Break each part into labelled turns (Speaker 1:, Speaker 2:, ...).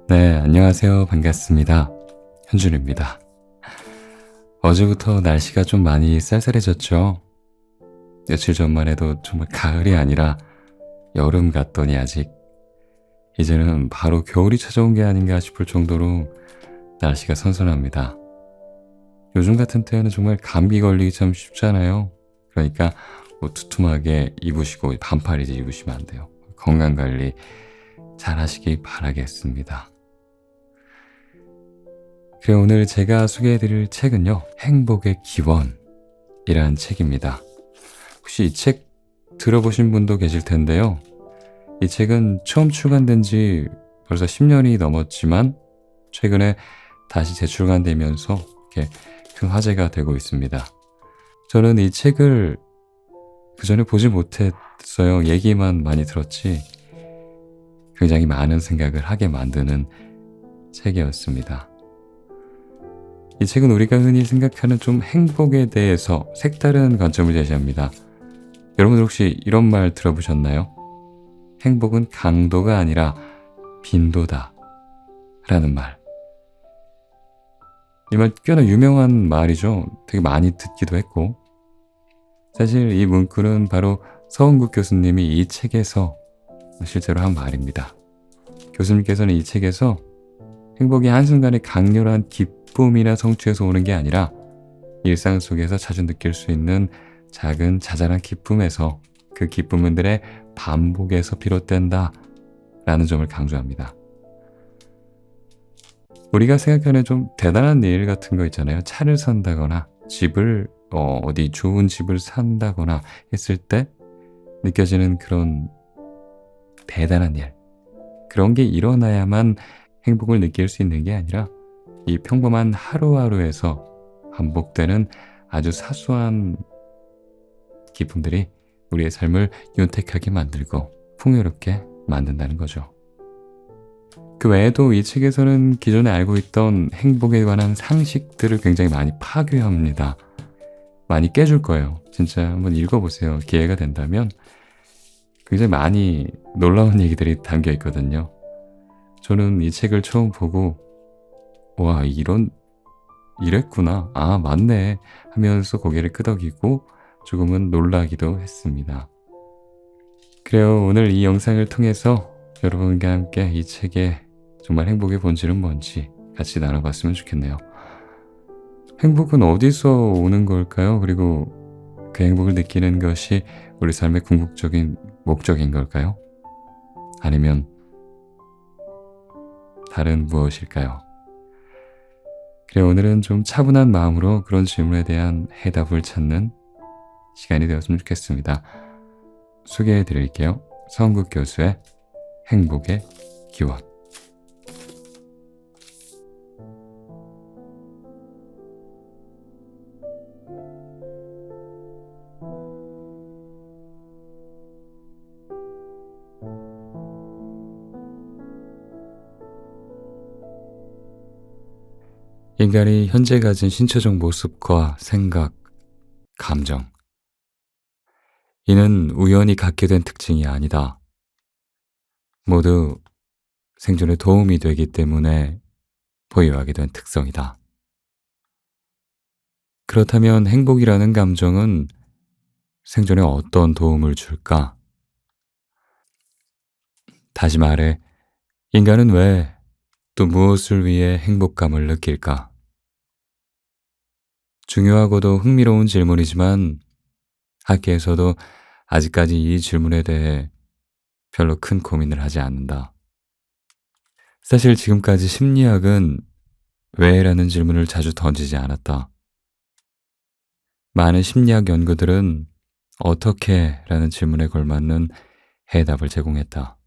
Speaker 1: 네, 안녕하세요. 반갑습니다. 현준입니다. 어제부터 날씨가 좀 많이 쌀쌀해졌죠? 며칠 전만 해도 정말 가을이 아니라 여름 같더니 아직 이제는 바로 겨울이 찾아온 게 아닌가 싶을 정도로 날씨가 선선합니다. 요즘 같은 때는 정말 감기 걸리기 참 쉽잖아요. 그러니까 뭐 두툼하게 입으시고 반팔 이제 입으시면 안 돼요. 건강관리 잘 하시기 바라겠습니다. 그래, 오늘 제가 소개해드릴 책은요, 행복의 기원이라는 책입니다. 혹시 이 책 들어보신 분도 계실 텐데요. 이 책은 처음 출간된 지 벌써 10년이 넘었지만 최근에 다시 재출간되면서 이렇게 큰 화제가 되고 있습니다. 저는 이 책을 그전에 보지 못했어요. 얘기만 많이 들었지 굉장히 많은 생각을 하게 만드는 책이었습니다. 이 책은 우리가 흔히 생각하는 좀 행복에 대해서 색다른 관점을 제시합니다. 여러분 혹시 이런 말 들어보셨나요? 행복은 강도가 아니라 빈도다 라는 말. 이 말 꽤나 유명한 말이죠. 되게 많이 듣기도 했고, 사실 이 문구는 바로 서은국 교수님이 이 책에서 실제로 한 말입니다. 교수님께서는 이 책에서 행복이 한순간에 강렬한 기쁨이나 성취에서 오는 게 아니라 일상 속에서 자주 느낄 수 있는 작은 자잘한 기쁨에서, 그 기쁨들의 반복에서 비롯된다 라는 점을 강조합니다. 우리가 생각하는 좀 대단한 일 같은 거 있잖아요. 차를 산다거나 집을 어디 좋은 집을 산다거나 했을 때 느껴지는 그런 대단한 일, 그런 게 일어나야만 행복을 느낄 수 있는 게 아니라 이 평범한 하루하루에서 반복되는 아주 사소한 기쁨들이 우리의 삶을 윤택하게 만들고 풍요롭게 만든다는 거죠. 그 외에도 이 책에서는 기존에 알고 있던 행복에 관한 상식들을 굉장히 많이 파괴합니다. 많이 깨줄 거예요. 진짜 한번 읽어보세요. 기회가 된다면. 굉장히 많이 놀라운 얘기들이 담겨 있거든요. 저는 이 책을 처음 보고 와, 이랬구나, 아 맞네 하면서 고개를 끄덕이고 조금은 놀라기도 했습니다. 그래요, 오늘 이 영상을 통해서 여러분과 함께 이 책의 정말 행복의 본질은 뭔지 같이 나눠봤으면 좋겠네요. 행복은 어디서 오는 걸까요? 그리고 그 행복을 느끼는 것이 우리 삶의 궁극적인 목적인 걸까요? 아니면 다른 무엇일까요? 그래, 오늘은 좀 차분한 마음으로 그런 질문에 대한 해답을 찾는 시간이 되었으면 좋겠습니다. 소개해 드릴게요. 서은국 교수의 행복의 기원. 인간이 현재 가진 신체적 모습과 생각, 감정, 이는 우연히 갖게 된 특징이 아니다. 모두 생존에 도움이 되기 때문에 보유하게 된 특성이다. 그렇다면 행복이라는 감정은 생존에 어떤 도움을 줄까? 다시 말해, 인간은 왜 또 무엇을 위해 행복감을 느낄까? 중요하고도 흥미로운 질문이지만 학계에서도 아직까지 이 질문에 대해 별로 큰 고민을 하지 않는다. 사실 지금까지 심리학은 왜? 라는 질문을 자주 던지지 않았다. 많은 심리학 연구들은 어떻게? 라는 질문에 걸맞는 해답을 제공했다.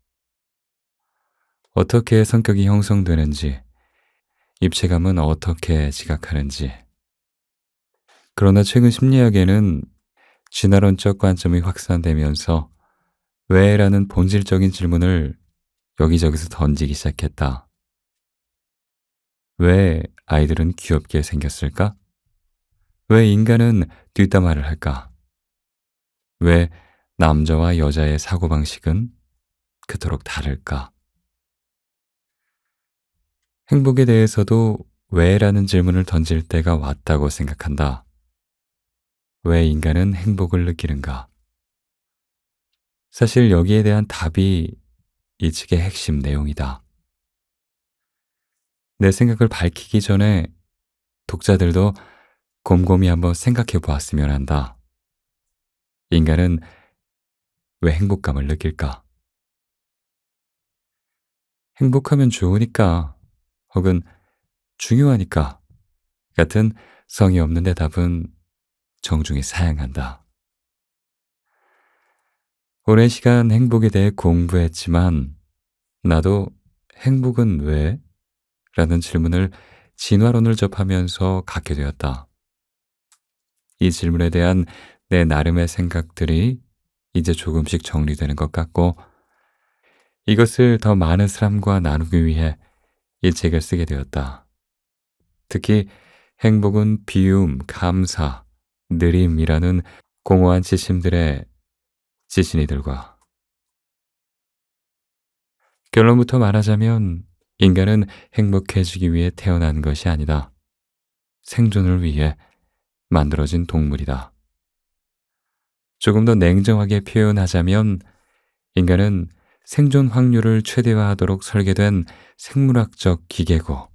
Speaker 1: 어떻게 성격이 형성되는지, 입체감은 어떻게 지각하는지. 그러나 최근 심리학에는 진화론적 관점이 확산되면서 왜? 라는 본질적인 질문을 여기저기서 던지기 시작했다. 왜 아이들은 귀엽게 생겼을까? 왜 인간은 뒷담화를 할까? 왜 남자와 여자의 사고방식은 그토록 다를까? 행복에 대해서도 왜라는 질문을 던질 때가 왔다고 생각한다. 왜 인간은 행복을 느끼는가? 사실 여기에 대한 답이 이 책의 핵심 내용이다. 내 생각을 밝히기 전에 독자들도 곰곰이 한번 생각해 보았으면 한다. 인간은 왜 행복감을 느낄까? 행복하면 좋으니까, 혹은 중요하니까 같은 성의 없는 대답은 정중히 사양한다. 오랜 시간 행복에 대해 공부했지만 나도 행복은 왜? 라는 질문을 진화론을 접하면서 갖게 되었다. 이 질문에 대한 내 나름의 생각들이 이제 조금씩 정리되는 것 같고, 이것을 더 많은 사람과 나누기 위해 이 책을 쓰게 되었다. 특히 행복은 비움, 감사, 느림이라는 공허한 지심들의 지신이들과, 결론부터 말하자면 인간은 행복해지기 위해 태어난 것이 아니다. 생존을 위해 만들어진 동물이다. 조금 더 냉정하게 표현하자면 인간은 생존 확률을 최대화하도록 설계된 생물학적 기계고,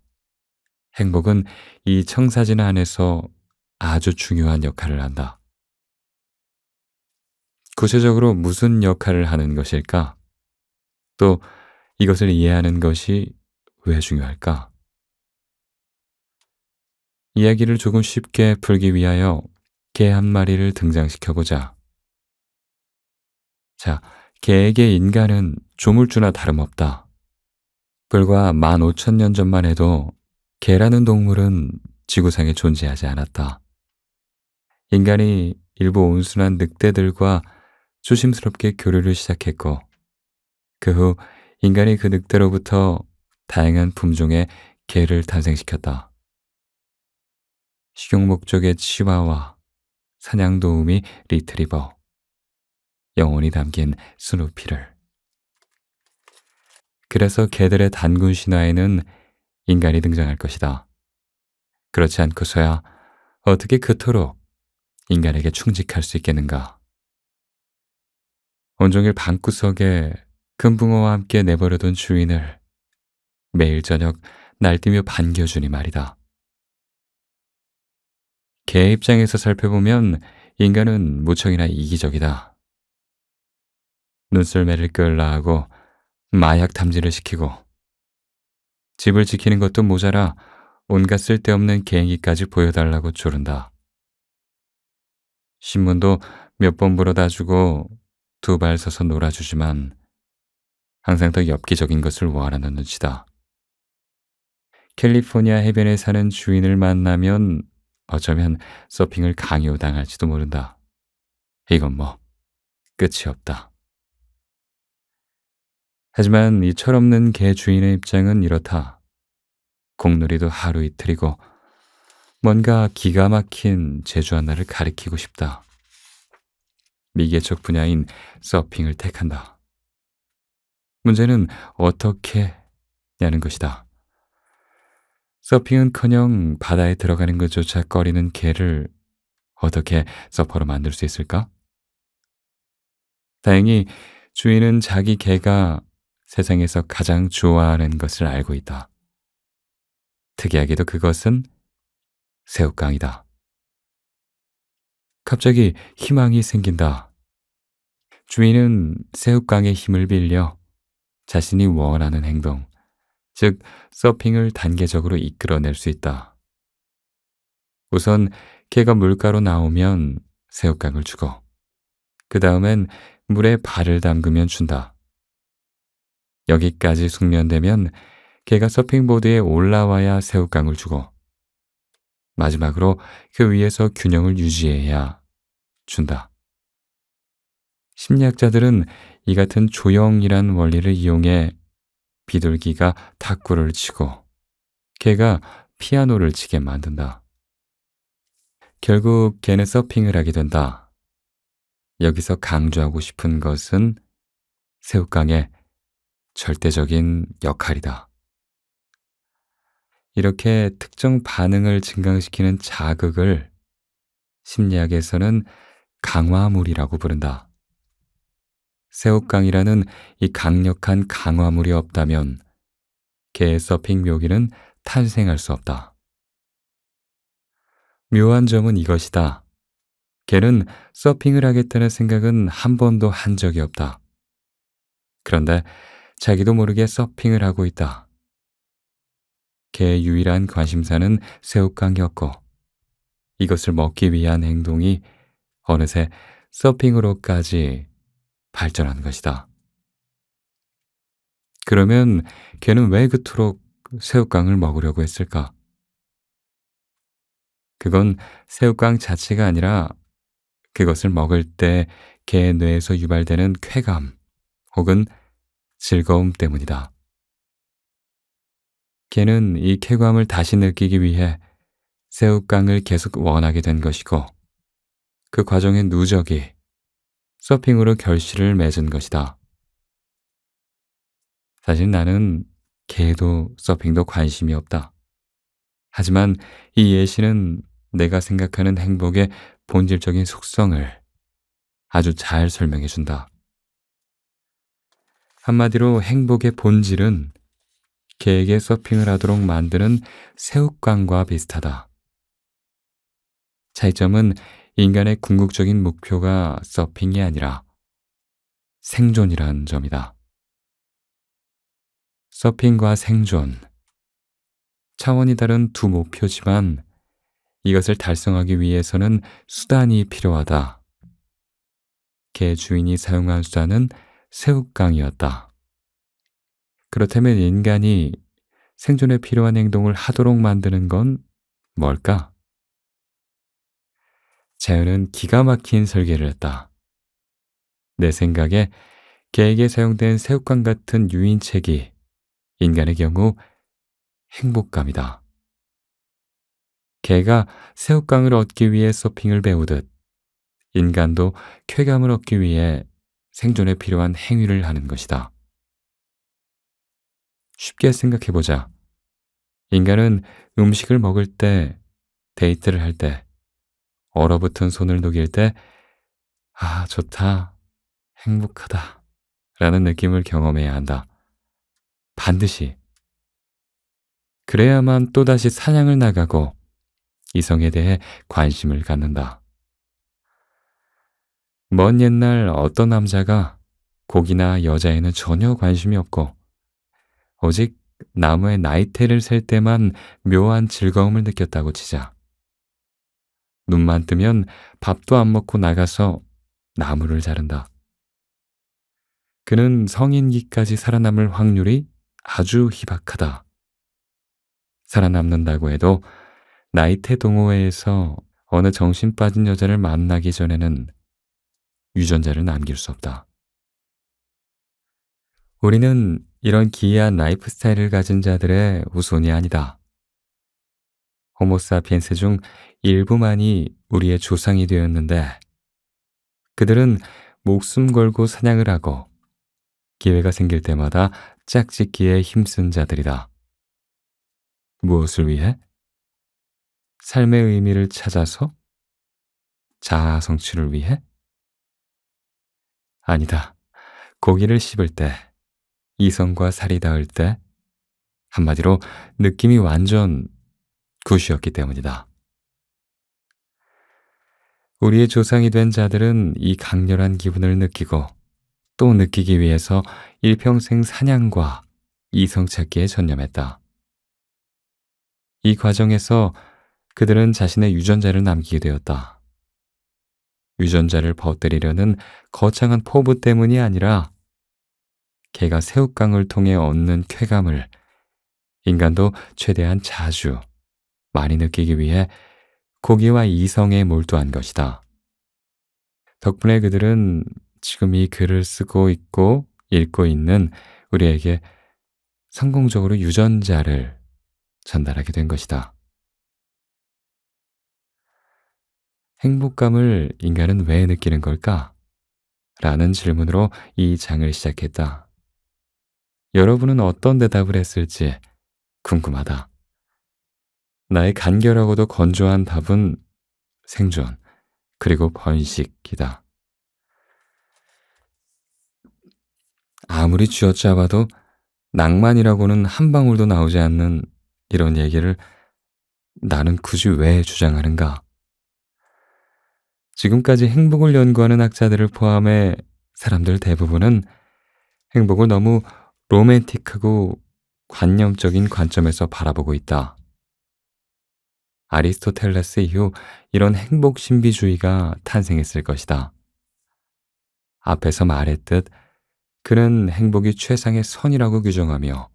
Speaker 1: 행복은 이 청사진 안에서 아주 중요한 역할을 한다. 구체적으로 무슨 역할을 하는 것일까? 또 이것을 이해하는 것이 왜 중요할까? 이야기를 조금 쉽게 풀기 위하여 개 한 마리를 등장시켜보자. 자, 개에게 인간은 조물주나 다름없다. 불과 15,000년 전만 해도 개라는 동물은 지구상에 존재하지 않았다. 인간이 일부 온순한 늑대들과 조심스럽게 교류를 시작했고, 그 후 인간이 그 늑대로부터 다양한 품종의 개를 탄생시켰다. 식용 목적의 치와와, 사냥 도우미 리트리버, 영혼이 담긴 스누피를. 그래서 개들의 단군 신화에는 인간이 등장할 것이다. 그렇지 않고서야 어떻게 그토록 인간에게 충직할 수 있겠는가? 온종일 방구석에 금붕어와 함께 내버려둔 주인을 매일 저녁 날뛰며 반겨주니 말이다. 개 입장에서 살펴보면 인간은 무척이나 이기적이다. 눈썰매를 끌라 하고 마약 탐지를 시키고, 집을 지키는 것도 모자라 온갖 쓸데없는 개인기까지 보여달라고 조른다. 신문도 몇 번 불어다 주고 두 발 서서 놀아주지만 항상 더 엽기적인 것을 원하는 눈치다. 캘리포니아 해변에 사는 주인을 만나면 어쩌면 서핑을 강요당할지도 모른다. 이건 뭐 끝이 없다. 하지만 이 철없는 개 주인의 입장은 이렇다. 공놀이도 하루 이틀이고 뭔가 기가 막힌 제주 하나를 가리키고 싶다. 미개척 분야인 서핑을 택한다. 문제는 어떻게 냐는 것이다. 서핑은커녕 바다에 들어가는 것조차 꺼리는 개를 어떻게 서퍼로 만들 수 있을까? 다행히 주인은 자기 개가 세상에서 가장 좋아하는 것을 알고 있다. 특이하게도 그것은 새우깡이다. 갑자기 희망이 생긴다. 주인은 새우깡의 힘을 빌려 자신이 원하는 행동, 즉 서핑을 단계적으로 이끌어낼 수 있다. 우선 개가 물가로 나오면 새우깡을 주고, 그 다음엔 물에 발을 담그면 준다. 여기까지 숙련되면 개가 서핑보드에 올라와야 새우깡을 주고, 마지막으로 그 위에서 균형을 유지해야 준다. 심리학자들은 이 같은 조형이란 원리를 이용해 비둘기가 탁구를 치고 개가 피아노를 치게 만든다. 결국 개는 서핑을 하게 된다. 여기서 강조하고 싶은 것은 새우깡의 절대적인 역할이다. 이렇게 특정 반응을 증강시키는 자극을 심리학에서는 강화물이라고 부른다. 새우깡이라는 이 강력한 강화물이 없다면 개의 서핑 묘기는 탄생할 수 없다. 묘한 점은 이것이다. 개는 서핑을 하겠다는 생각은 한 번도 한 적이 없다. 그런데 자기도 모르게 서핑을 하고 있다. 개의 유일한 관심사는 새우깡이었고 이것을 먹기 위한 행동이 어느새 서핑으로까지 발전한 것이다. 그러면 걔는 왜 그토록 새우깡을 먹으려고 했을까? 그건 새우깡 자체가 아니라 그것을 먹을 때 걔의 뇌에서 유발되는 쾌감 혹은 즐거움 때문이다. 걔는 이 쾌감을 다시 느끼기 위해 새우깡을 계속 원하게 된 것이고 그 과정의 누적이 서핑으로 결실을 맺은 것이다. 사실 나는 개도 서핑도 관심이 없다. 하지만 이 예시는 내가 생각하는 행복의 본질적인 속성을 아주 잘 설명해 준다. 한마디로 행복의 본질은 개에게 서핑을 하도록 만드는 새우깡과 비슷하다. 차이점은 인간의 궁극적인 목표가 서핑이 아니라 생존이란 점이다. 서핑과 생존, 차원이 다른 두 목표지만 이것을 달성하기 위해서는 수단이 필요하다. 개 주인이 사용한 수단은 새우깡이었다. 그렇다면 인간이 생존에 필요한 행동을 하도록 만드는 건 뭘까? 자연은 기가 막힌 설계를 했다. 내 생각에 개에게 사용된 새우깡 같은 유인책이 인간의 경우 행복감이다. 개가 새우깡을 얻기 위해 서핑을 배우듯 인간도 쾌감을 얻기 위해 생존에 필요한 행위를 하는 것이다. 쉽게 생각해보자. 인간은 음식을 먹을 때, 데이트를 할 때, 얼어붙은 손을 녹일 때, 아, 좋다, 행복하다, 라는 느낌을 경험해야 한다. 반드시. 그래야만 또다시 사냥을 나가고 이성에 대해 관심을 갖는다. 먼 옛날 어떤 남자가 고기나 여자에는 전혀 관심이 없고 오직 나무의 나이테를 셀 때만 묘한 즐거움을 느꼈다고 치자. 눈만 뜨면 밥도 안 먹고 나가서 나무를 자른다. 그는 성인기까지 살아남을 확률이 아주 희박하다. 살아남는다고 해도 나이테 동호회에서 어느 정신 빠진 여자를 만나기 전에는 유전자를 남길 수 없다. 우리는 이런 기이한 라이프 스타일을 가진 자들의 후손이 아니다. 호모사피엔스 중 일부만이 우리의 조상이 되었는데 그들은 목숨 걸고 사냥을 하고 기회가 생길 때마다 짝짓기에 힘쓴 자들이다. 무엇을 위해? 삶의 의미를 찾아서? 자아 성취를 위해? 아니다. 고기를 씹을 때, 이성과 살이 닿을 때, 한마디로 느낌이 완전 굿이었기 때문이다. 우리의 조상이 된 자들은 이 강렬한 기분을 느끼고 또 느끼기 위해서 일평생 사냥과 이성 찾기에 전념했다. 이 과정에서 그들은 자신의 유전자를 남기게 되었다. 유전자를 퍼뜨리려는 거창한 포부 때문이 아니라 개가 새우깡을 통해 얻는 쾌감을 인간도 최대한 자주 많이 느끼기 위해 고기와 이성에 몰두한 것이다. 덕분에 그들은 지금 이 글을 쓰고 있고 읽고 있는 우리에게 성공적으로 유전자를 전달하게 된 것이다. 행복감을 인간은 왜 느끼는 걸까? 라는 질문으로 이 장을 시작했다. 여러분은 어떤 대답을 했을지 궁금하다. 나의 간결하고도 건조한 답은 생존, 그리고 번식이다. 아무리 쥐어짜봐도 낭만이라고는 한 방울도 나오지 않는 이런 얘기를 나는 굳이 왜 주장하는가? 지금까지 행복을 연구하는 학자들을 포함해 사람들 대부분은 행복을 너무 로맨틱하고 관념적인 관점에서 바라보고 있다. 아리스토텔레스 이후 이런 행복 신비주의가 탄생했을 것이다. 앞에서 말했듯 그는 행복이 최상의 선이라고 규정하며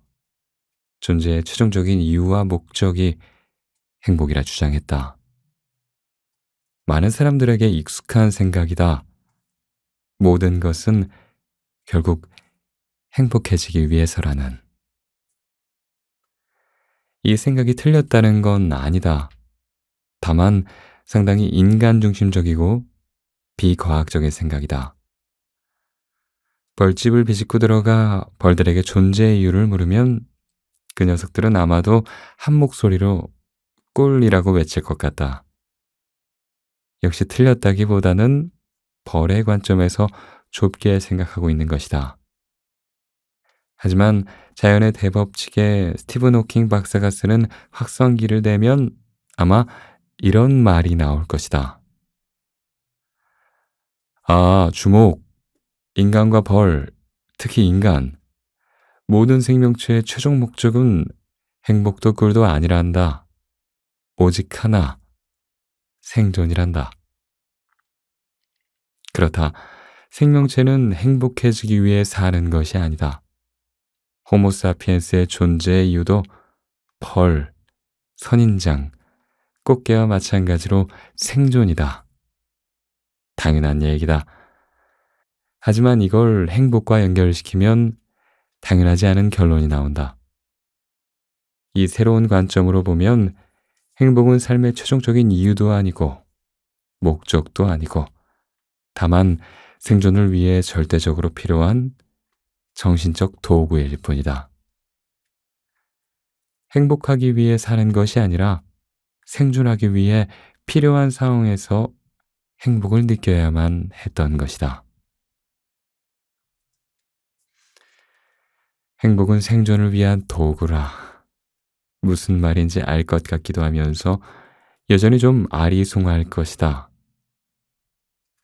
Speaker 1: 존재의 최종적인 이유와 목적이 행복이라 주장했다. 많은 사람들에게 익숙한 생각이다. 모든 것은 결국 행복해지기 위해서라는. 이 생각이 틀렸다는 건 아니다. 다만 상당히 인간 중심적이고 비과학적인 생각이다. 벌집을 비집고 들어가 벌들에게 존재의 이유를 물으면 그 녀석들은 아마도 한 목소리로 꿀이라고 외칠 것 같다. 역시 틀렸다기보다는 벌의 관점에서 좁게 생각하고 있는 것이다. 하지만 자연의 대법칙에 스티븐 호킹 박사가 쓰는 확성기를 대면 아마 이런 말이 나올 것이다. 아, 주목. 인간과 벌, 특히 인간. 모든 생명체의 최종 목적은 행복도 꿀도 아니란다. 오직 하나, 생존이란다. 그렇다. 생명체는 행복해지기 위해 사는 것이 아니다. 호모사피엔스의 존재의 이유도 벌, 선인장, 꽃게와 마찬가지로 생존이다. 당연한 얘기다. 하지만 이걸 행복과 연결시키면 당연하지 않은 결론이 나온다. 이 새로운 관점으로 보면 행복은 삶의 최종적인 이유도 아니고 목적도 아니고 다만 생존을 위해 절대적으로 필요한 정신적 도구일 뿐이다. 행복하기 위해 사는 것이 아니라 생존하기 위해 필요한 상황에서 행복을 느껴야만 했던 것이다. 행복은 생존을 위한 도구라. 무슨 말인지 알 것 같기도 하면서 여전히 좀 아리송할 것이다.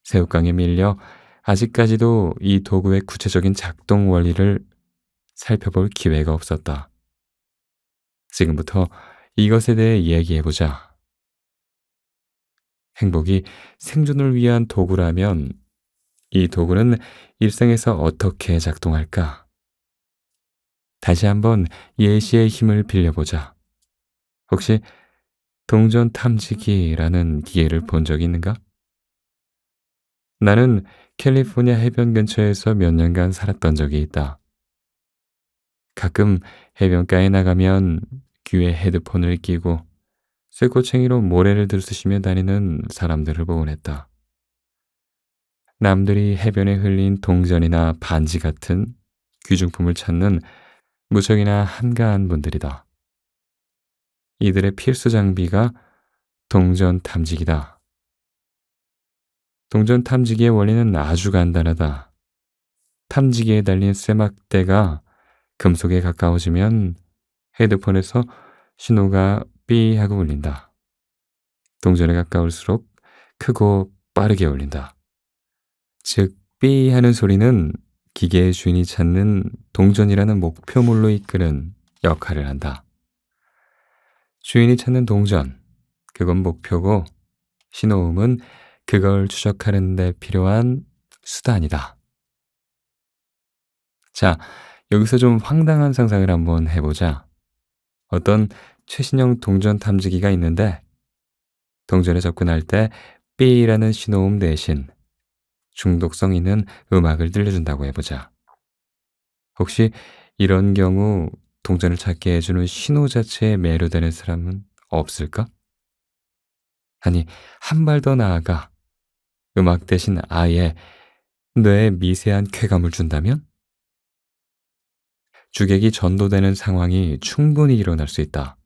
Speaker 1: 새우깡에 밀려 아직까지도 이 도구의 구체적인 작동 원리를 살펴볼 기회가 없었다. 지금부터 이것에 대해 얘기해보자. 행복이 생존을 위한 도구라면 이 도구는 일상에서 어떻게 작동할까? 다시 한번 예시의 힘을 빌려보자. 혹시 동전 탐지기라는 기계를 본 적이 있는가? 나는 캘리포니아 해변 근처에서 몇 년간 살았던 적이 있다. 가끔 해변가에 나가면 귀에 헤드폰을 끼고 쇠꼬챙이로 모래를 들쑤시며 다니는 사람들을 보곤 했다. 남들이 해변에 흘린 동전이나 반지 같은 귀중품을 찾는 무척이나 한가한 분들이다. 이들의 필수 장비가 동전 탐지기다. 동전 탐지기의 원리는 아주 간단하다. 탐지기에 달린 쇠막대가 금속에 가까워지면 헤드폰에서 신호가 삐 하고 울린다. 동전에 가까울수록 크고 빠르게 울린다. 즉, 삐 하는 소리는 기계의 주인이 찾는 동전이라는 목표물로 이끄는 역할을 한다. 주인이 찾는 동전, 그건 목표고 신호음은 그걸 추적하는 데 필요한 수단이다. 자, 여기서 좀 황당한 상상을 한번 해보자. 어떤 최신형 동전 탐지기가 있는데 동전에 접근할 때 삐라는 신호음 대신 중독성 있는 음악을 들려준다고 해보자. 혹시 이런 경우 동전을 찾게 해주는 신호 자체에 매료되는 사람은 없을까? 아니, 한 발 더 나아가 음악 대신 아예 뇌에 미세한 쾌감을 준다면? 주객이 전도되는 상황이 충분히 일어날 수 있다.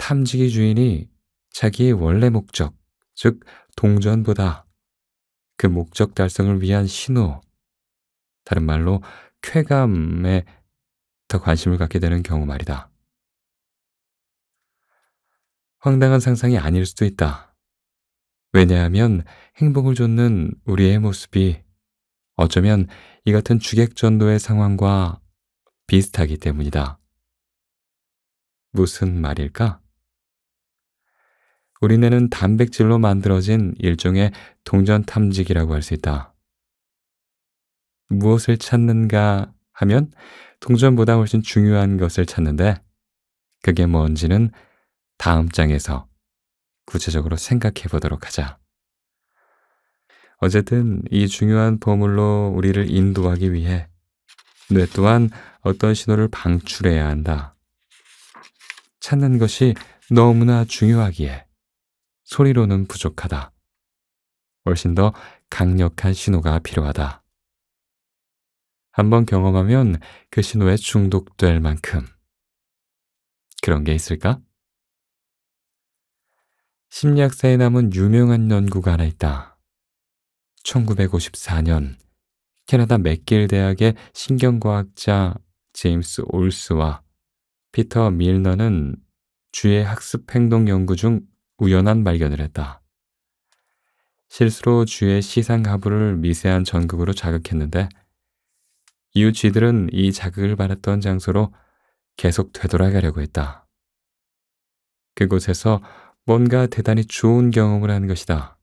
Speaker 1: 탐지기 주인이 자기의 원래 목적, 즉 동전보다 그 목적 달성을 위한 신호, 다른 말로 쾌감에 더 관심을 갖게 되는 경우 말이다. 황당한 상상이 아닐 수도 있다. 왜냐하면 행복을 좇는 우리의 모습이 어쩌면 이 같은 주객전도의 상황과 비슷하기 때문이다. 무슨 말일까? 우리 뇌는 단백질로 만들어진 일종의 동전 탐지기라고 할 수 있다. 무엇을 찾는가 하면 동전보다 훨씬 중요한 것을 찾는데 그게 뭔지는 다음 장에서 구체적으로 생각해 보도록 하자. 어쨌든 이 중요한 보물로 우리를 인도하기 위해 뇌 또한 어떤 신호를 방출해야 한다. 찾는 것이 너무나 중요하기에 소리로는 부족하다. 훨씬 더 강력한 신호가 필요하다. 한번 경험하면 그 신호에 중독될 만큼 그런 게 있을까? 심리학사에 남은 유명한 연구가 하나 있다. 1954년 캐나다 맥길 대학의 신경과학자 제임스 올스와 피터 밀너는 쥐의 학습 행동 연구 중 우연한 발견을 했다. 실수로 쥐의 시상 하부를 미세한 전극으로 자극했는데 이후 쥐들은 이 자극을 받았던 장소로 계속 되돌아가려고 했다. 그곳에서 뭔가 대단히 좋은 경험을 한 것이다.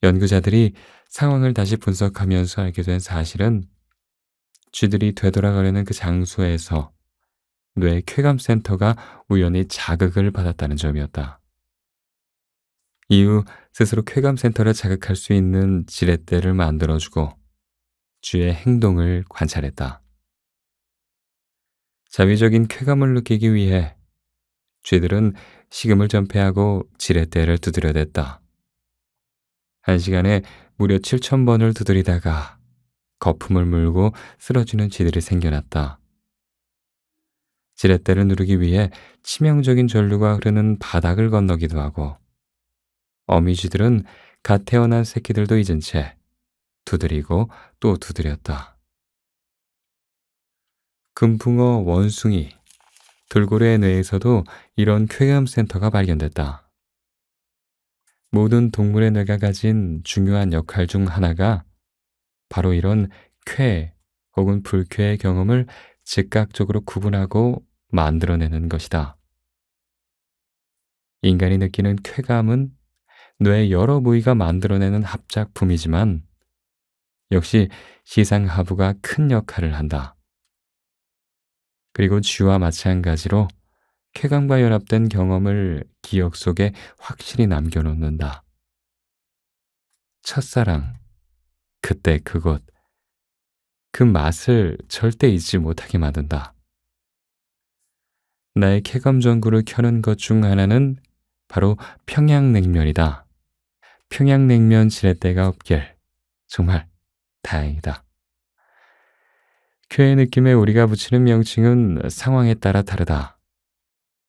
Speaker 1: 연구자들이 상황을 다시 분석하면서 알게 된 사실은 쥐들이 되돌아가려는 그 장소에서 뇌 쾌감센터가 우연히 자극을 받았다는 점이었다. 이후 스스로 쾌감센터를 자극할 수 있는 지렛대를 만들어주고 쥐의 행동을 관찰했다. 자위적인 쾌감을 느끼기 위해 쥐들은 식음을 전폐하고 지렛대를 두드려댔다. 1시간에 무려 7,000번을 두드리다가 거품을 물고 쓰러지는 쥐들이 생겨났다. 지렛대를 누르기 위해 치명적인 전류가 흐르는 바닥을 건너기도 하고 어미쥐들은 갓 태어난 새끼들도 잊은 채 두드리고 또 두드렸다. 금붕어, 원숭이, 돌고래의 뇌에서도 이런 쾌감 센터가 발견됐다. 모든 동물의 뇌가 가진 중요한 역할 중 하나가 바로 이런 쾌 혹은 불쾌의 경험을 즉각적으로 구분하고 만들어내는 것이다. 인간이 느끼는 쾌감은 뇌의 여러 부위가 만들어내는 합작품이지만 역시 시상하부가 큰 역할을 한다. 그리고 쥐와 마찬가지로 쾌감과 연합된 경험을 기억 속에 확실히 남겨놓는다. 첫사랑, 그때 그곳, 그 맛을 절대 잊지 못하게 만든다. 나의 쾌감 전구를 켜는 것 중 하나는 바로 평양냉면이다. 평양냉면 지렛대가 없길 정말 다행이다. 쾌의 느낌에 우리가 붙이는 명칭은 상황에 따라 다르다.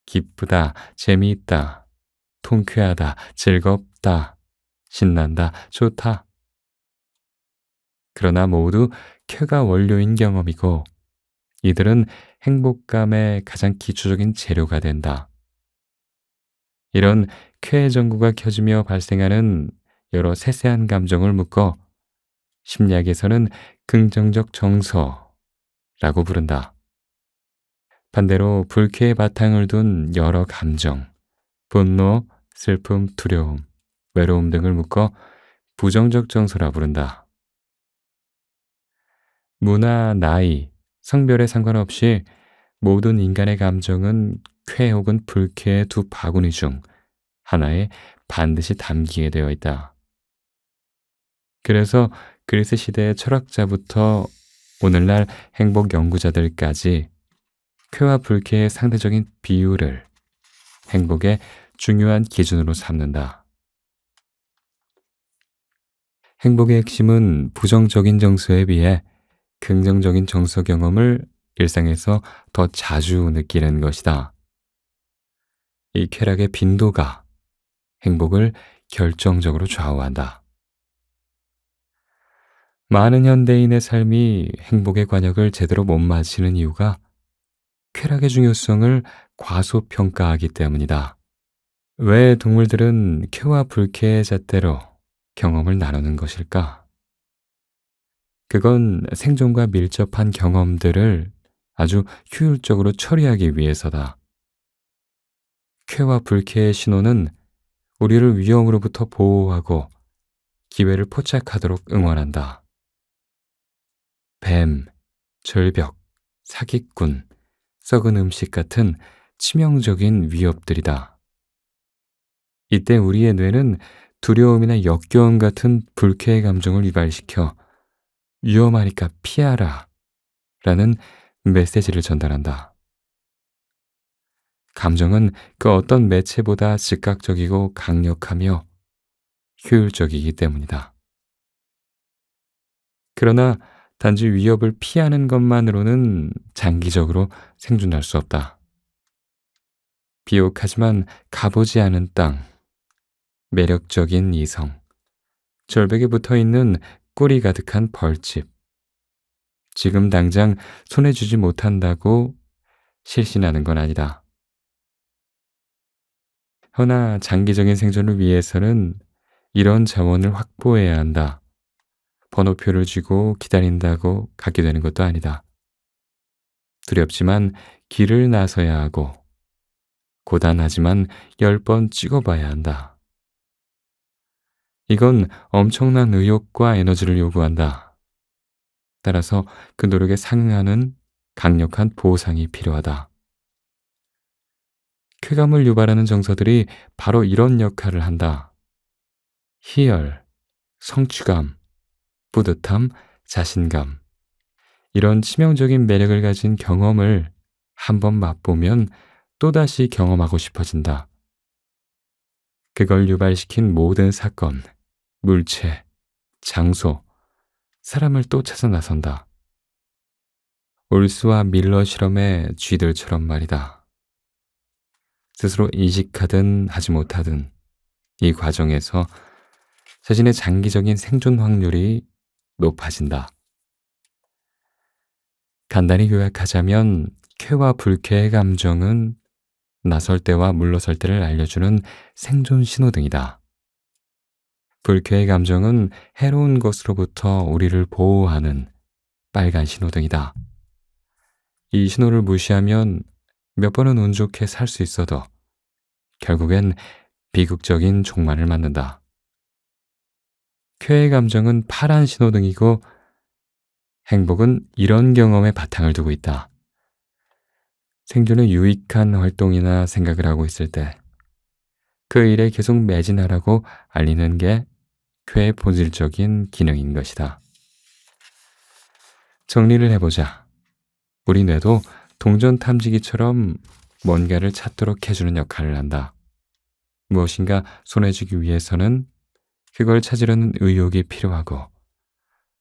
Speaker 1: 기쁘다, 재미있다, 통쾌하다, 즐겁다, 신난다, 좋다. 그러나 모두 쾌가 원료인 경험이고 이들은 행복감의 가장 기초적인 재료가 된다. 이런 쾌의 전구가 켜지며 발생하는 여러 세세한 감정을 묶어 심리학에서는 긍정적 정서라고 부른다. 반대로 불쾌의 바탕을 둔 여러 감정, 분노, 슬픔, 두려움, 외로움 등을 묶어 부정적 정서라 부른다. 문화, 나이, 성별에 상관없이 모든 인간의 감정은 쾌 혹은 불쾌의 두 바구니 중 하나에 반드시 담기게 되어 있다. 그래서 그리스 시대의 철학자부터 오늘날 행복 연구자들까지 쾌와 불쾌의 상대적인 비율을 행복의 중요한 기준으로 삼는다. 행복의 핵심은 부정적인 정서에 비해 긍정적인 정서 경험을 일상에서 더 자주 느끼는 것이다. 이 쾌락의 빈도가 행복을 결정적으로 좌우한다. 많은 현대인의 삶이 행복의 관역을 제대로 못 맞히는 이유가 쾌락의 중요성을 과소평가하기 때문이다. 왜 동물들은 쾌와 불쾌의 잣대로 경험을 나누는 것일까? 그건 생존과 밀접한 경험들을 아주 효율적으로 처리하기 위해서다. 쾌와 불쾌의 신호는 우리를 위험으로부터 보호하고 기회를 포착하도록 응원한다. 뱀, 절벽, 사기꾼, 썩은 음식 같은 치명적인 위협들이다. 이때 우리의 뇌는 두려움이나 역겨움 같은 불쾌의 감정을 유발시켜 위험하니까 피하라 라는 메시지를 전달한다. 감정은 그 어떤 매체보다 즉각적이고 강력하며 효율적이기 때문이다. 그러나 단지 위협을 피하는 것만으로는 장기적으로 생존할 수 없다. 비옥하지만 가보지 않은 땅, 매력적인 이성, 절벽에 붙어 있는 꿀이 가득한 벌집. 지금 당장 손에 쥐지 못한다고 실신하는 건 아니다. 허나 장기적인 생존을 위해서는 이런 자원을 확보해야 한다. 번호표를 쥐고 기다린다고 갖게 되는 것도 아니다. 두렵지만 길을 나서야 하고 고단하지만 10번 찍어봐야 한다. 이건 엄청난 의욕과 에너지를 요구한다. 따라서 그 노력에 상응하는 강력한 보상이 필요하다. 쾌감을 유발하는 정서들이 바로 이런 역할을 한다. 희열, 성취감, 뿌듯함, 자신감. 이런 치명적인 매력을 가진 경험을 한번 맛보면 또다시 경험하고 싶어진다. 그걸 유발시킨 모든 사건, 물체, 장소, 사람을 또 찾아 나선다. 올스와 밀러 실험의 쥐들처럼 말이다. 스스로 인식하든 하지 못하든 이 과정에서 자신의 장기적인 생존 확률이 높아진다. 간단히 요약하자면 쾌와 불쾌의 감정은 나설 때와 물러설 때를 알려주는 생존 신호등이다. 불쾌의 감정은 해로운 것으로부터 우리를 보호하는 빨간 신호등이다. 이 신호를 무시하면 몇 번은 운 좋게 살 수 있어도 결국엔 비극적인 종말을 맞는다. 쾌의 감정은 파란 신호등이고 행복은 이런 경험에 바탕을 두고 있다. 생존에 유익한 활동이나 생각을 하고 있을 때 그 일에 계속 매진하라고 알리는 게 쾌의 본질적인 기능인 것이다. 정리를 해보자. 우리 뇌도 동전 탐지기처럼 뭔가를 찾도록 해주는 역할을 한다. 무엇인가 손에 쥐기 위해서는 그걸 찾으려는 의욕이 필요하고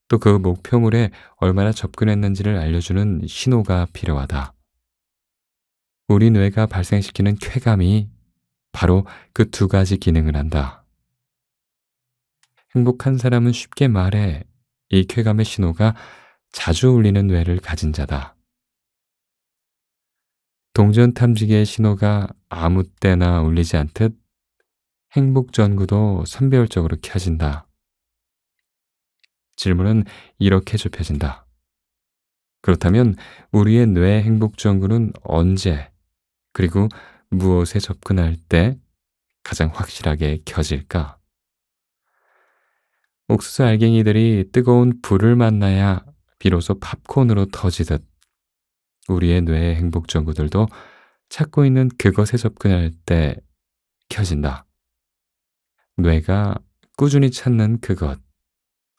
Speaker 1: 또 그 목표물에 얼마나 접근했는지를 알려주는 신호가 필요하다. 우리 뇌가 발생시키는 쾌감이 바로 그 두 가지 기능을 한다. 행복한 사람은 쉽게 말해 이 쾌감의 신호가 자주 울리는 뇌를 가진 자다. 동전 탐지기의 신호가 아무 때나 울리지 않듯 행복 전구도 선별적으로 켜진다. 질문은 이렇게 좁혀진다. 그렇다면 우리의 뇌 행복 전구는 언제 그리고 무엇에 접근할 때 가장 확실하게 켜질까? 옥수수 알갱이들이 뜨거운 불을 만나야 비로소 팝콘으로 터지듯 우리의 뇌의 행복 전구들도 찾고 있는 그것에 접근할 때 켜진다. 뇌가 꾸준히 찾는 그것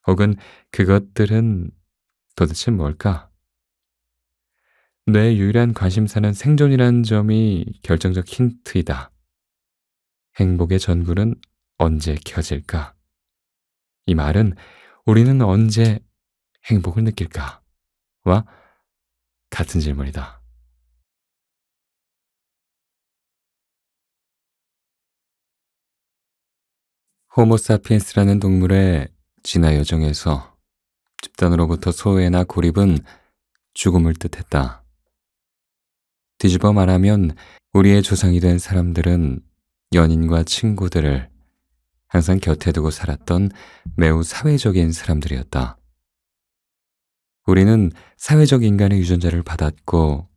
Speaker 1: 혹은 그것들은 도대체 뭘까? 뇌의 유일한 관심사는 생존이라는 점이 결정적 힌트이다. 행복의 전구는 언제 켜질까? 이 말은 우리는 언제 행복을 느낄까? 와 같은 질문이다. 호모사피엔스라는 동물의 진화 여정에서 집단으로부터 소외나 고립은 죽음을 뜻했다. 뒤집어 말하면 우리의 조상이 된 사람들은 연인과 친구들을 항상 곁에 두고 살았던 매우 사회적인 사람들이었다. 우리는 사회적 인간의 유전자를 받았고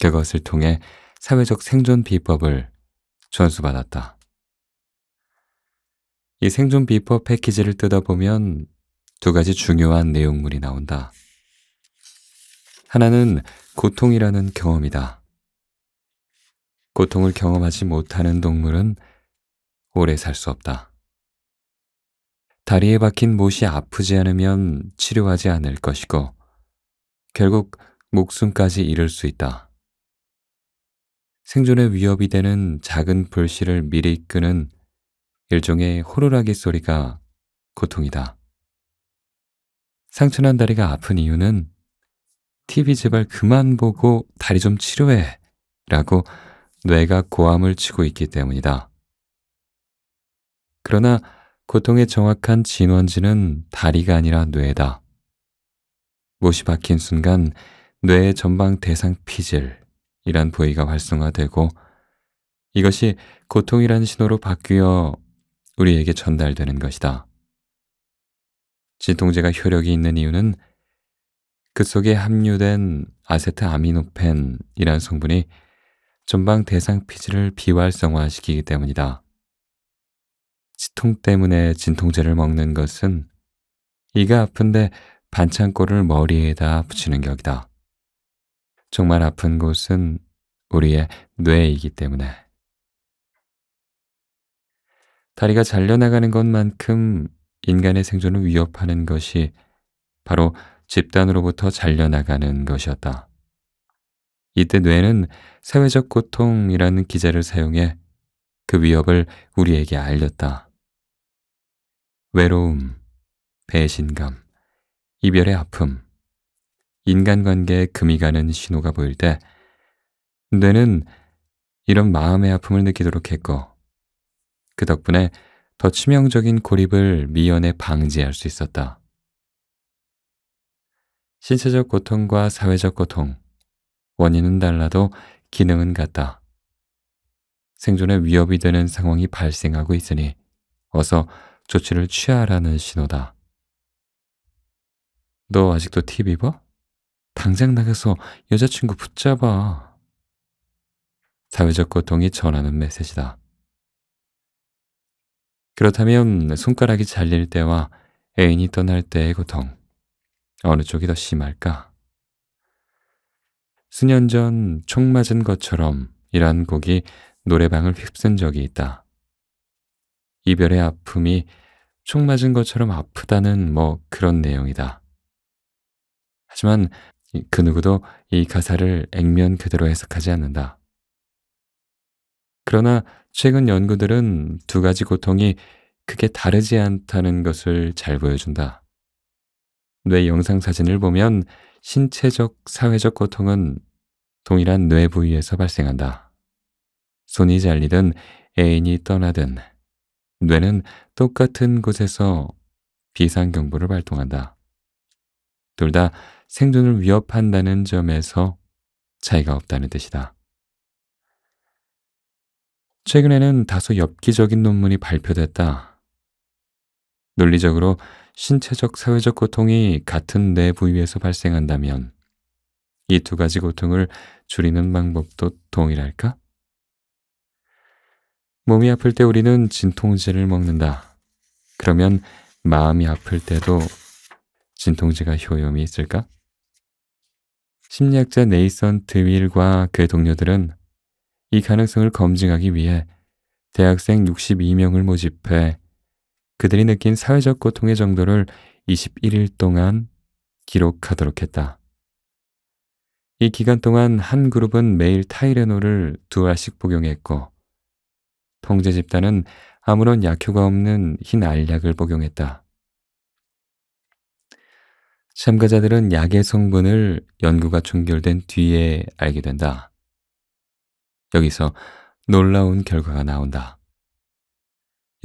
Speaker 1: 그것을 통해 사회적 생존 비법을 전수받았다. 이 생존 비법 패키지를 뜯어보면 두 가지 중요한 내용물이 나온다. 하나는 고통이라는 경험이다. 고통을 경험하지 못하는 동물은 오래 살 수 없다. 다리에 박힌 못이 아프지 않으면 치료하지 않을 것이고 결국 목숨까지 잃을 수 있다. 생존의 위협이 되는 작은 불씨를 미리 끄는 일종의 호루라기 소리가 고통이다. 상처난 다리가 아픈 이유는 TV 제발 그만 보고 다리 좀 치료해 라고 뇌가 고함을 치고 있기 때문이다. 그러나 고통의 정확한 진원지는 다리가 아니라 뇌다. 못이 박힌 순간 뇌의 전방 대상 피질이란 부위가 활성화되고 이것이 고통이란 신호로 바뀌어 우리에게 전달되는 것이다. 진통제가 효력이 있는 이유는 그 속에 함유된 아세트아미노펜이란 성분이 전방 대상 피질을 비활성화시키기 때문이다. 치통 때문에 진통제를 먹는 것은 이가 아픈데 반창고를 머리에다 붙이는 격이다. 정말 아픈 곳은 우리의 뇌이기 때문에. 다리가 잘려나가는 것만큼 인간의 생존을 위협하는 것이 바로 집단으로부터 잘려나가는 것이었다. 이때 뇌는 사회적 고통이라는 기제를 사용해 그 위협을 우리에게 알렸다. 외로움, 배신감, 이별의 아픔, 인간관계에 금이 가는 신호가 보일 때 뇌는 이런 마음의 아픔을 느끼도록 했고 그 덕분에 더 치명적인 고립을 미연에 방지할 수 있었다. 신체적 고통과 사회적 고통, 원인은 달라도 기능은 같다. 생존에 위협이 되는 상황이 발생하고 있으니 어서 조치를 취하라는 신호다. 너 아직도 TV 봐? 당장 나가서 여자친구 붙잡아. 사회적 고통이 전하는 메시지다. 그렇다면 손가락이 잘릴 때와 애인이 떠날 때의 고통, 어느 쪽이 더 심할까? 수년 전 총 맞은 것처럼 이란 곡이 노래방을 휩쓴 적이 있다. 이별의 아픔이 총 맞은 것처럼 아프다는 그런 내용이다. 하지만 그 누구도 이 가사를 액면 그대로 해석하지 않는다. 그러나 최근 연구들은 두 가지 고통이 크게 다르지 않다는 것을 잘 보여준다. 뇌 영상 사진을 보면 신체적, 사회적 고통은 동일한 뇌 부위에서 발생한다. 손이 잘리든 애인이 떠나든 뇌는 똑같은 곳에서 비상경보를 발동한다. 둘 다 생존을 위협한다는 점에서 차이가 없다는 뜻이다. 최근에는 다소 엽기적인 논문이 발표됐다. 논리적으로 신체적, 사회적 고통이 같은 뇌 부위에서 발생한다면 이 두 가지 고통을 줄이는 방법도 동일할까? 몸이 아플 때 우리는 진통제를 먹는다. 그러면 마음이 아플 때도 진통제가 효용이 있을까? 심리학자 네이선 드윌과 그의 동료들은 이 가능성을 검증하기 위해 대학생 62명을 모집해 그들이 느낀 사회적 고통의 정도를 21일 동안 기록하도록 했다. 이 기간 동안 한 그룹은 매일 타이레놀을 2알씩 복용했고 통제 집단은 아무런 약효가 없는 흰 알약을 복용했다. 참가자들은 약의 성분을 연구가 종결된 뒤에 알게 된다. 여기서 놀라운 결과가 나온다.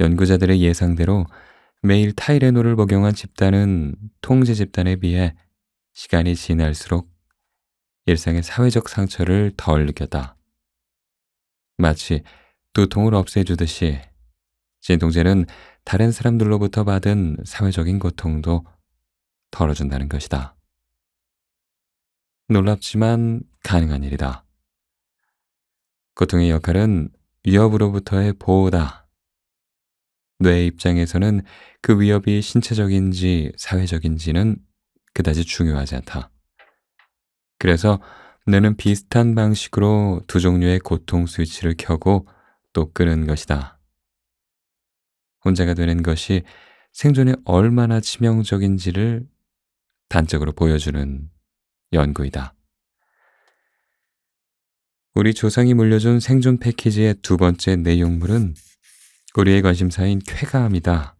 Speaker 1: 연구자들의 예상대로 매일 타이레놀을 복용한 집단은 통제 집단에 비해 시간이 지날수록 일상의 사회적 상처를 덜 느꼈다. 마치 두통을 없애주듯이 진통제는 다른 사람들로부터 받은 사회적인 고통도 덜어준다는 것이다. 놀랍지만 가능한 일이다. 고통의 역할은 위협으로부터의 보호다. 뇌의 입장에서는 그 위협이 신체적인지 사회적인지는 그다지 중요하지 않다. 그래서 뇌는 비슷한 방식으로 두 종류의 고통 스위치를 켜고 또 끄는 것이다. 혼자가 되는 것이 생존에 얼마나 치명적인지를 단적으로 보여주는 연구이다. 우리 조상이 물려준 생존 패키지의 두 번째 내용물은 우리의 관심사인 쾌감이다.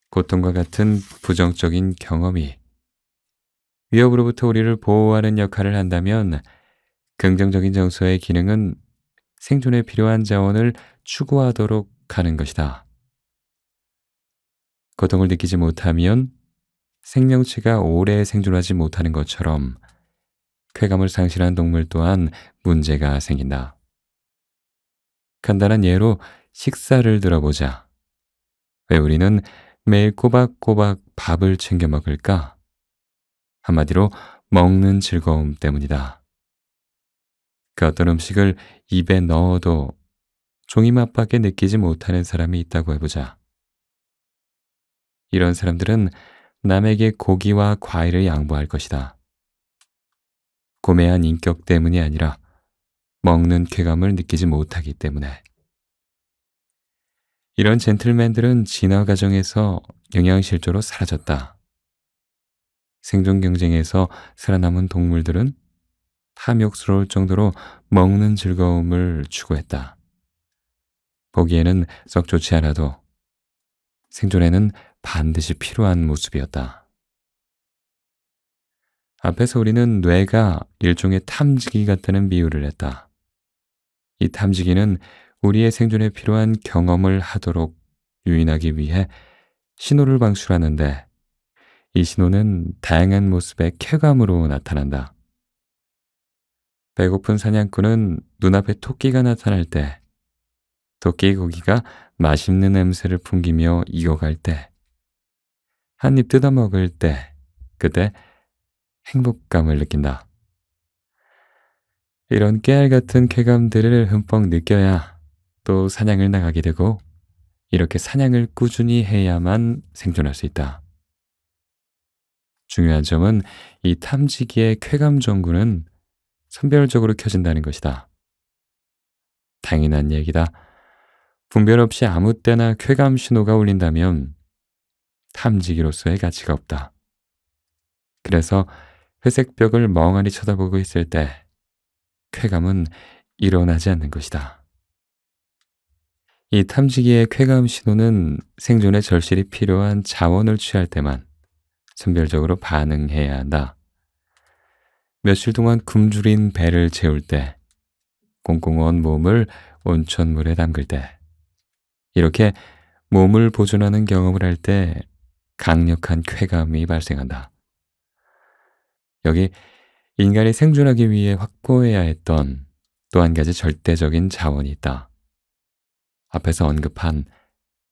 Speaker 1: 고통과 같은 부정적인 경험이 위협으로부터 우리를 보호하는 역할을 한다면 긍정적인 정서의 기능은 생존에 필요한 자원을 추구하도록 하는 것이다. 고통을 느끼지 못하면 생명체가 오래 생존하지 못하는 것처럼 쾌감을 상실한 동물 또한 문제가 생긴다. 간단한 예로 식사를 들어보자. 왜 우리는 매일 꼬박꼬박 밥을 챙겨 먹을까? 한마디로 먹는 즐거움 때문이다. 그 어떤 음식을 입에 넣어도 종이 맛밖에 느끼지 못하는 사람이 있다고 해보자. 이런 사람들은 남에게 고기와 과일을 양보할 것이다. 고매한 인격 때문이 아니라 먹는 쾌감을 느끼지 못하기 때문에. 이런 젠틀맨들은 진화 과정에서 영양실조로 사라졌다. 생존 경쟁에서 살아남은 동물들은 탐욕스러울 정도로 먹는 즐거움을 추구했다. 보기에는 썩 좋지 않아도 생존에는 반드시 필요한 모습이었다. 앞에서 우리는 뇌가 일종의 탐지기 같다는 비유를 했다. 이 탐지기는 우리의 생존에 필요한 경험을 하도록 유인하기 위해 신호를 방출하는데 이 신호는 다양한 모습의 쾌감으로 나타난다. 배고픈 사냥꾼은 눈앞에 토끼가 나타날 때, 토끼 고기가 맛있는 냄새를 풍기며 익어갈 때, 한 입 뜯어 먹을 때, 그때 행복감을 느낀다. 이런 깨알 같은 쾌감들을 흠뻑 느껴야 또 사냥을 나가게 되고 이렇게 사냥을 꾸준히 해야만 생존할 수 있다. 중요한 점은 이 탐지기의 쾌감 전구는 선별적으로 켜진다는 것이다. 당연한 얘기다. 분별 없이 아무 때나 쾌감 신호가 울린다면 탐지기로서의 가치가 없다. 그래서 회색 벽을 멍하니 쳐다보고 있을 때 쾌감은 일어나지 않는 것이다. 이 탐지기의 쾌감 신호는 생존에 절실히 필요한 자원을 취할 때만 선별적으로 반응해야 한다. 며칠 동안 굶주린 배를 채울 때, 꽁꽁 언 몸을 온천물에 담글 때, 이렇게 몸을 보존하는 경험을 할 때 강력한 쾌감이 발생한다. 여기 인간이 생존하기 위해 확보해야 했던 또 한 가지 절대적인 자원이 있다. 앞에서 언급한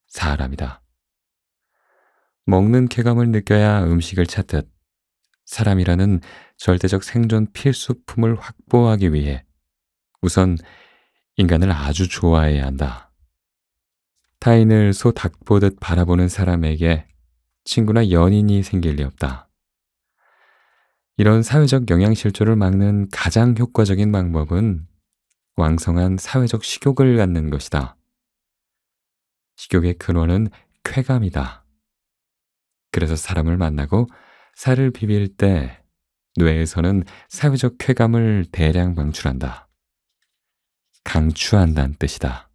Speaker 1: 사람이다. 먹는 쾌감을 느껴야 음식을 찾듯 사람이라는 절대적 생존 필수품을 확보하기 위해 우선 인간을 아주 좋아해야 한다. 타인을 소 닭 보듯 바라보는 사람에게 친구나 연인이 생길 리 없다. 이런 사회적 영향실조를 막는 가장 효과적인 방법은 왕성한 사회적 식욕을 갖는 것이다. 식욕의 근원은 쾌감이다. 그래서 사람을 만나고 살을 비빌 때 뇌에서는 사회적 쾌감을 대량 방출한다. 강추한다는 뜻이다.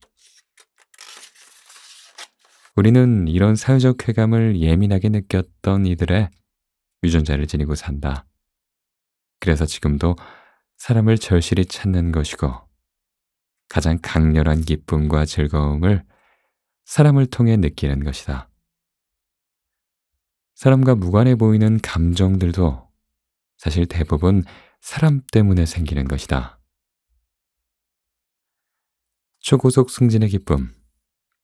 Speaker 1: 우리는 이런 사회적 쾌감을 예민하게 느꼈던 이들의 유전자를 지니고 산다. 그래서 지금도 사람을 절실히 찾는 것이고 가장 강렬한 기쁨과 즐거움을 사람을 통해 느끼는 것이다. 사람과 무관해 보이는 감정들도 사실 대부분 사람 때문에 생기는 것이다. 초고속 승진의 기쁨,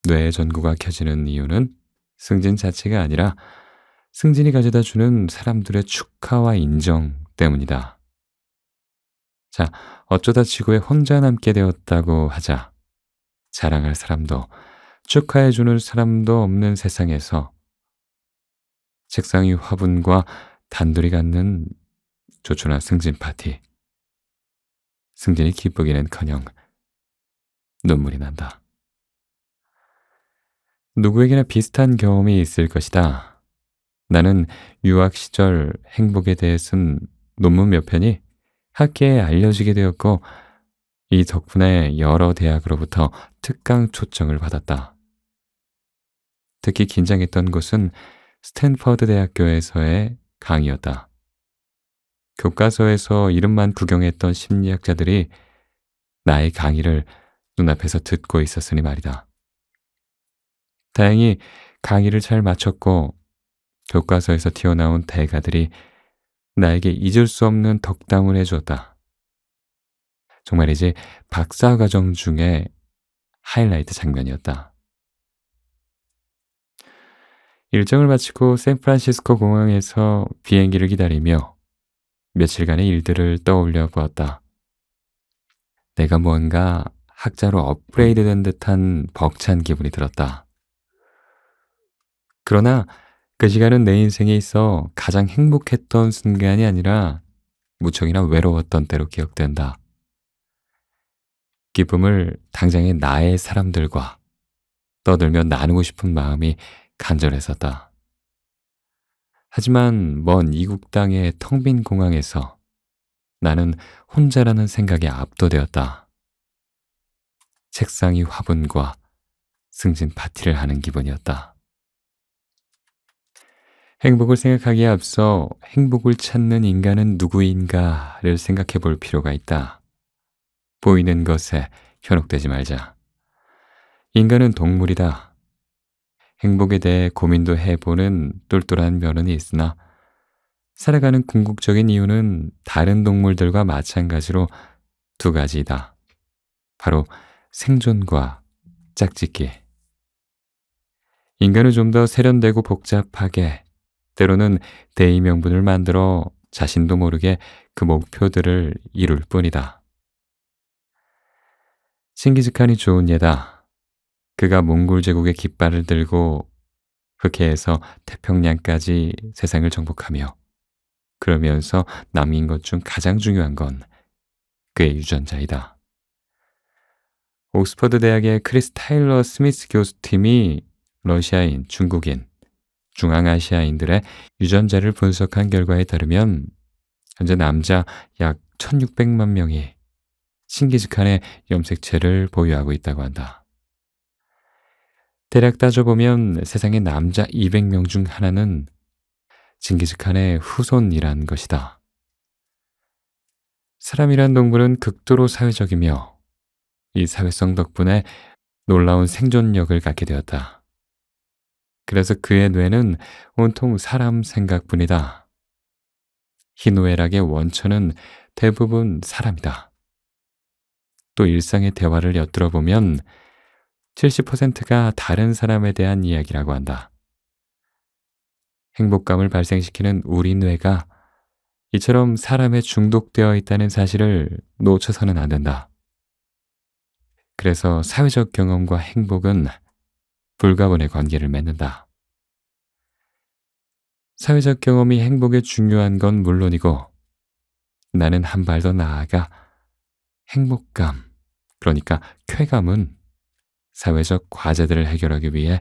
Speaker 1: 뇌의 전구가 켜지는 이유는 승진 자체가 아니라 승진이 가져다 주는 사람들의 축하와 인정 때문이다. 자, 어쩌다 지구에 혼자 남게 되었다고 하자. 자랑할 사람도 축하해주는 사람도 없는 세상에서 책상 위 화분과 단둘이 갖는 조촐한 승진 파티. 승진이 기쁘기는커녕 눈물이 난다. 누구에게나 비슷한 경험이 있을 것이다. 나는 유학 시절 행복에 대해 쓴 논문 몇 편이 학계에 알려지게 되었고, 이 덕분에 여러 대학으로부터 특강 초청을 받았다. 특히 긴장했던 곳은 스탠퍼드 대학교에서의 강의였다. 교과서에서 이름만 구경했던 심리학자들이 나의 강의를 눈앞에서 듣고 있었으니 말이다. 다행히 강의를 잘 마쳤고 교과서에서 튀어나온 대가들이 나에게 잊을 수 없는 덕담을 해주었다. 정말이지 박사과정 중에 하이라이트 장면이었다. 일정을 마치고 샌프란시스코 공항에서 비행기를 기다리며 며칠간의 일들을 떠올려 보았다. 내가 무언가 학자로 업그레이드 된 듯한 벅찬 기분이 들었다. 그러나 그 시간은 내 인생에 있어 가장 행복했던 순간이 아니라 무척이나 외로웠던 때로 기억된다. 기쁨을 당장의 나의 사람들과 떠들며 나누고 싶은 마음이 간절했었다. 하지만 먼 이국 땅의 텅 빈 공항에서 나는 혼자라는 생각에 압도되었다. 책상 위 화분과 승진 파티를 하는 기분이었다. 행복을 생각하기에 앞서 행복을 찾는 인간은 누구인가를 생각해 볼 필요가 있다. 보이는 것에 현혹되지 말자. 인간은 동물이다. 행복에 대해 고민도 해보는 똘똘한 면은 있으나 살아가는 궁극적인 이유는 다른 동물들과 마찬가지로 두 가지이다. 바로 생존과 짝짓기. 인간은 좀 더 세련되고 복잡하게, 때로는 대의명분을 만들어 자신도 모르게 그 목표들을 이룰 뿐이다. 칭기즈칸이 좋은 예다. 그가 몽골 제국의 깃발을 들고 흑해에서 태평양까지 세상을 정복하며 그러면서 남긴 것 중 가장 중요한 건 그의 유전자이다. 옥스퍼드 대학의 크리스 타일러 스미스 교수팀이 러시아인, 중국인, 중앙아시아인들의 유전자를 분석한 결과에 따르면 현재 남자 약 1600만 명이 칭기즈칸의 염색체를 보유하고 있다고 한다. 대략 따져보면 세상의 남자 200명 중 하나는 칭기즈칸의 후손이란 것이다. 사람이란 동물은 극도로 사회적이며 이 사회성 덕분에 놀라운 생존력을 갖게 되었다. 그래서 그의 뇌는 온통 사람 생각뿐이다. 희노애락의 원천은 대부분 사람이다. 또 일상의 대화를 엿들어 보면 70%가 다른 사람에 대한 이야기라고 한다. 행복감을 발생시키는 우리 뇌가 이처럼 사람에 중독되어 있다는 사실을 놓쳐서는 안 된다. 그래서 사회적 경험과 행복은 불가분의 관계를 맺는다. 사회적 경험이 행복에 중요한 건 물론이고 나는 한 발 더 나아가 행복감, 그러니까 쾌감은 사회적 과제들을 해결하기 위해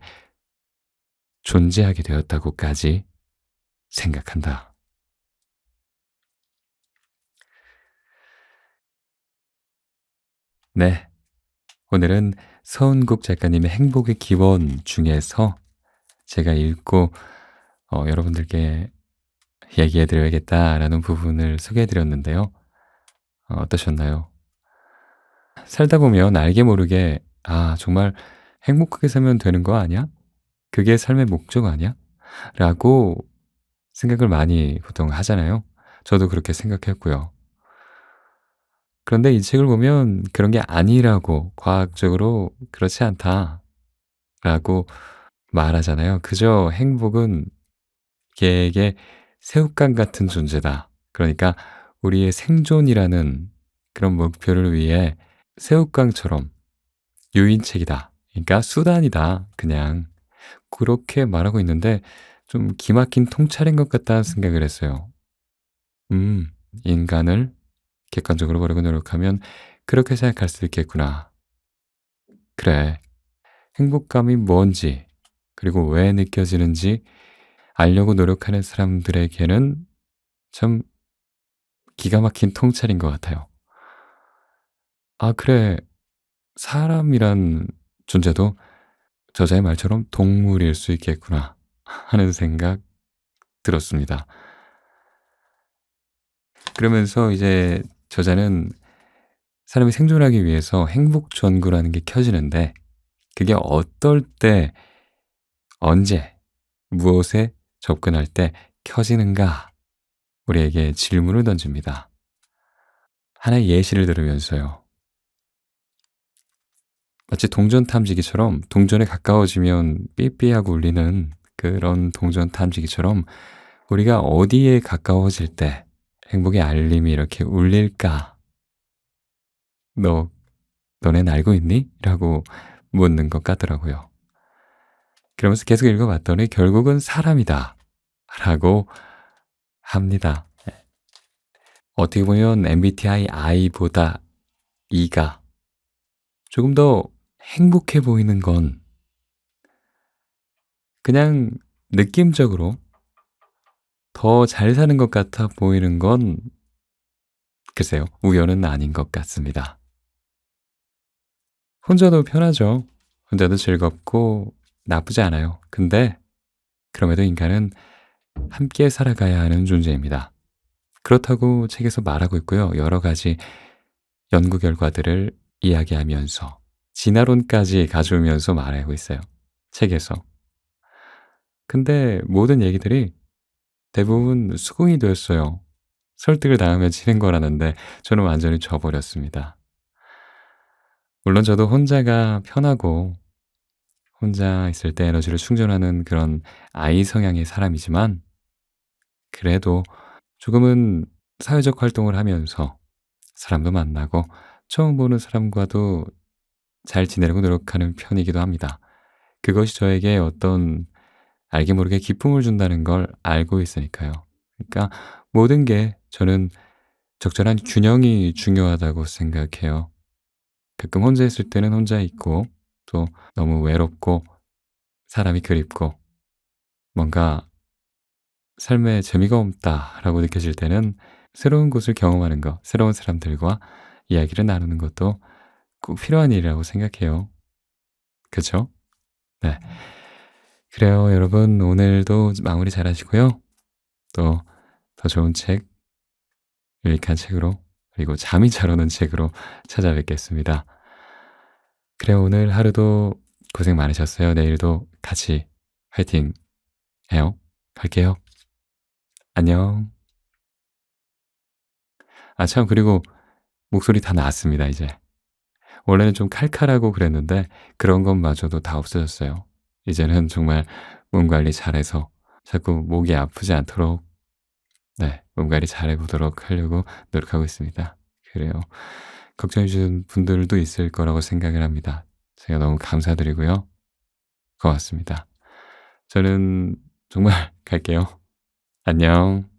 Speaker 1: 존재하게 되었다고까지 생각한다. 네, 오늘은 서은국 작가님의 행복의 기원 중에서 제가 읽고 여러분들께 얘기해드려야겠다라는 부분을 소개해드렸는데요. 어떠셨나요? 살다 보면 알게 모르게 정말 행복하게 살면 되는 거 아니야? 그게 삶의 목적 아니야? 라고 생각을 많이 보통 하잖아요. 저도 그렇게 생각했고요. 그런데 이 책을 보면 그런 게 아니라고 과학적으로 그렇지 않다라고 말하잖아요. 그저 행복은 개에게 새우깡 같은 존재다. 그러니까 우리의 생존이라는 그런 목표를 위해 새우깡처럼 유인책이다. 그러니까 수단이다. 그냥 그렇게 말하고 있는데 좀 기막힌 통찰인 것 같다는 생각을 했어요. 음, 인간을 객관적으로 보려고 노력하면 그렇게 생각할 수 있겠구나. 그래, 행복감이 뭔지, 그리고 왜 느껴지는지 알려고 노력하는 사람들에게는 참 기가 막힌 통찰인 것 같아요. 아, 그래. 사람이란 존재도 저자의 말처럼 동물일 수 있겠구나 하는 생각 들었습니다. 그러면서 이제 저자는 사람이 생존하기 위해서 행복 전구라는 게 켜지는데 그게 어떨 때, 언제, 무엇에 접근할 때 켜지는가? 우리에게 질문을 던집니다. 하나의 예시를 들으면서요. 마치 동전 탐지기처럼 동전에 가까워지면 삐삐하고 울리는 그런 동전 탐지기처럼 우리가 어디에 가까워질 때 행복의 알림이 이렇게 울릴까? 너, 너넨 알고 있니? 라고 묻는 것 같더라고요. 그러면서 계속 읽어봤더니 결국은 사람이다. 라고 합니다. 어떻게 보면 MBTI I보다 E가 조금 더 행복해 보이는 건 그냥 느낌적으로 더 잘 사는 것 같아 보이는 건 글쎄요, 우연은 아닌 것 같습니다. 혼자도 편하죠. 혼자도 즐겁고 나쁘지 않아요. 근데 그럼에도 인간은 함께 살아가야 하는 존재입니다. 그렇다고 책에서 말하고 있고요. 여러 가지 연구 결과들을 이야기하면서 진화론까지 가져오면서 말하고 있어요. 책에서. 근데 모든 얘기들이 대부분 수긍이 되었어요. 설득을 당하면 지는 거라는데 저는 완전히 져버렸습니다. 물론 저도 혼자가 편하고 혼자 있을 때 에너지를 충전하는 그런 I 성향의 사람이지만 그래도 조금은 사회적 활동을 하면서 사람도 만나고 처음 보는 사람과도 잘 지내려고 노력하는 편이기도 합니다. 그것이 저에게 어떤 알게 모르게 기쁨을 준다는 걸 알고 있으니까요. 그러니까 모든 게 저는 적절한 균형이 중요하다고 생각해요. 가끔 혼자 있을 때는 혼자 있고 또 너무 외롭고 사람이 그립고 뭔가 삶에 재미가 없다라고 느껴질 때는 새로운 곳을 경험하는 것, 새로운 사람들과 이야기를 나누는 것도 꼭 필요한 일이라고 생각해요. 그쵸? 네. 그래요, 여러분. 오늘도 마무리 잘 하시고요. 또 더 좋은 책, 유익한 책으로, 그리고 잠이 잘 오는 책으로 찾아뵙겠습니다. 그래요, 오늘 하루도 고생 많으셨어요. 내일도 같이 화이팅 해요. 갈게요. 안녕. 아, 참, 그리고 목소리 다 나았습니다, 이제. 원래는 좀 칼칼하고 그랬는데 그런 것마저도 다 없어졌어요. 이제는 정말 몸 관리 잘해서 자꾸 목이 아프지 않도록 네, 몸 관리 잘해 보도록 하려고 노력하고 있습니다. 그래요. 걱정해 주신 분들도 있을 거라고 생각을 합니다. 제가 너무 감사드리고요. 고맙습니다. 저는 정말 갈게요. 안녕.